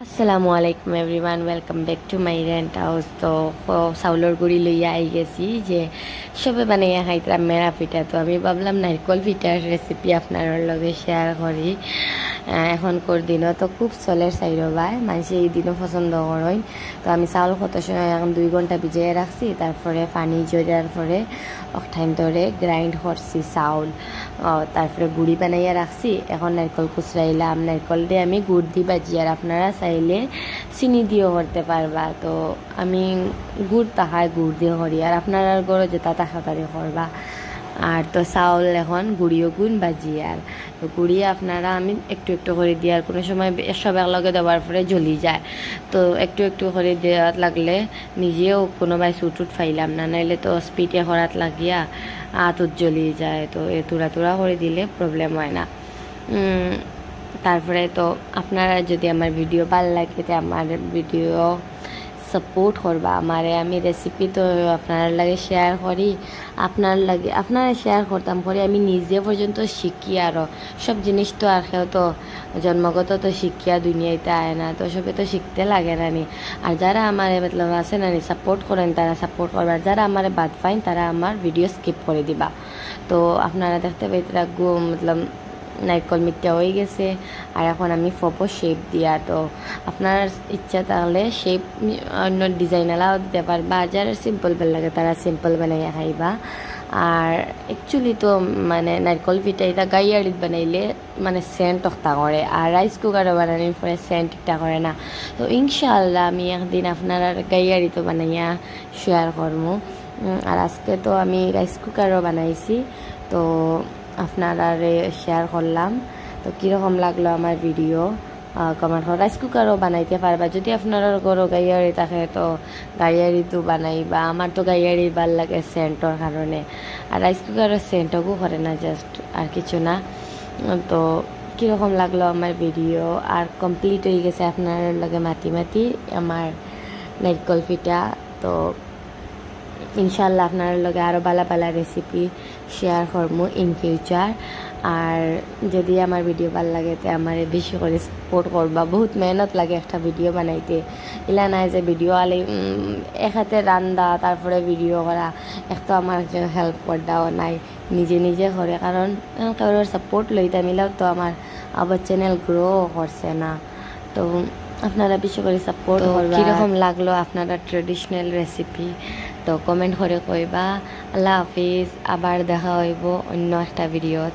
আসসালামু আলাইকুম everyone, welcome back to my rent house. তো চাউলের গুড়ি লইয়া আই গেছি যে সবে বানাইয়া খাইতাম মেরা পিঠা। তো আমি ভাবলাম নারকল পিঠার রেসিপি আপনার লগে শেয়ার করি। এখনকার দিনও তো খুব চলের চাইর ভাই মানুষে এই দিনও পছন্দ করেন। তো আমি চাউল কত সময় এখন 2 ঘন্টা ভিজিয়ে রাখছি, তারপরে পানি জড়ার পরে টাইম ধরে গ্রাইন্ড করছি চাউল, তারপরে গুড়ি বানাইয়া রাখছি। এখন নারকল কুচরাইলাম, নারকল দিয়ে আমি গুড় দি বাজি, আর আপনারা চাইলে চিনি দিয়েও করতে পারবা। তো আমি গুড় তাহায় গুড় দিয়ে করি, আর আপনার গড়ো যেটা তাড়াতাড়ি করবা। আর তো চাউল এখন গুড়িও গুণ বাজি, আর গুড়ি আপনারা আমি একটু একটু করে দিই, আর কোনো সময় সব একলগে দেওয়ার পরে জ্বলি যায়। তো একটু একটু করে দেওয়া লাগলে নিজেও কোনোবাই চুট ফাইলাম না, নাইলে তো স্পিডে করাত লাগিয়া আতত জ্বলি যায়। তো এ তুরা তুরা করে দিলে প্রবলেম হয় না। তারপরে তো আপনারা যদি আমার ভিডিও ভালো লাগে তো আমার ভিডিও সাপোর্ট করবা আমারে। আমি রেসিপি তো আপনার লাগে শেয়ার করি, আপনারা শেয়ার করতাম করি, আমি নিজে পর্যন্ত শিখি। আরও সব জিনিস তো আর কেউ তো জন্মগত তো শিখিয়া দুনিয়াতে আয় না, তো সবে তো শিখতে লাগে না নি। আর যারা আমার মতলব আছে না নি সাপোর্ট করেন তারা সাপোর্ট করবার, যারা আমার বাদ পাইন তারা আমার ভিডিও স্কিপ করে দিবা। তো আপনারা দেখতে পাই তারা মতলব নারকল মিটটা হয়ে গেছে, আর এখন আমি ফপো শেপ দিয়া। তো আপনার ইচ্ছা তাহলে শেপ অন্য ডিজাইনালাও দিতে পারবা, যারা সিম্পল ভাল লাগে তারা সিম্পল বানাইয়া খাইবা। আর অ্যাকচুয়ালি তো মানে নারকল পিঠা এটা গাইয়াড়িত বানাইলে মানে সেন্ট অক্তা করে, আর রাইস কুকারও বানানোর পরে সেন্ট একটা করে না। তো ইনশাআল্লাহ আমি একদিন আপনার গাইয়াড়িতো বানাইয়া শেয়ার করবো। আর আজকে তো আমি রাইস কুকারও বানাইছি, তো আপনারা শেয়ার করলাম। তো কীরকম লাগলো আমার ভিডিও কমেন্ট করো। রাইস কুকারও বানাইতে পারবা যদি আপনার গরো গাইয়ারি থাকে, তো গাইয়ারিতো বানাইবা। আমার তো গাইয়ারি ভাল লাগে সেন্টর কারণে, আর রাইস কুকারের সেন্টও করে না, জাস্ট আর কিছু না। তো কীরকম লাগলো আমার ভিডিও, আর কমপ্লিট হয়ে গেছে আপনার লগে মাতি মাতি আমার নারকল পিঠা। তো ইনশাল্লাহ আপনার লগে আরও ভালো ভালো রেসিপি শেয়ার করবো ইন ফিউচার। আর যদি আমার ভিডিও ভালো লাগে তো আমার বেশি করে সাপোর্ট করবা। বহুত মেহনত লাগে একটা ভিডিও বানাইতে, এলা নাই যে ভিডিও আলে এক হাতে রান্দা তারপরে ভিডিও করা। এক তো আমার একজন হেল্প করদাও নাই, নিজে নিজে করে, কারণ কারোর সাপোর্ট লইতে মিলাও তো আমার আবার চ্যানেল গ্রো করছে না। তো আপনারা বেশি করে সাপোর্ট করবা। কীরকম লাগলো আপনারা ট্রেডিশনাল রেসিপি তো কমেন্ট করে কইবা। আল্লাহ হাফিজ, আবার দেখা হইব অন্য একটা ভিডিওত।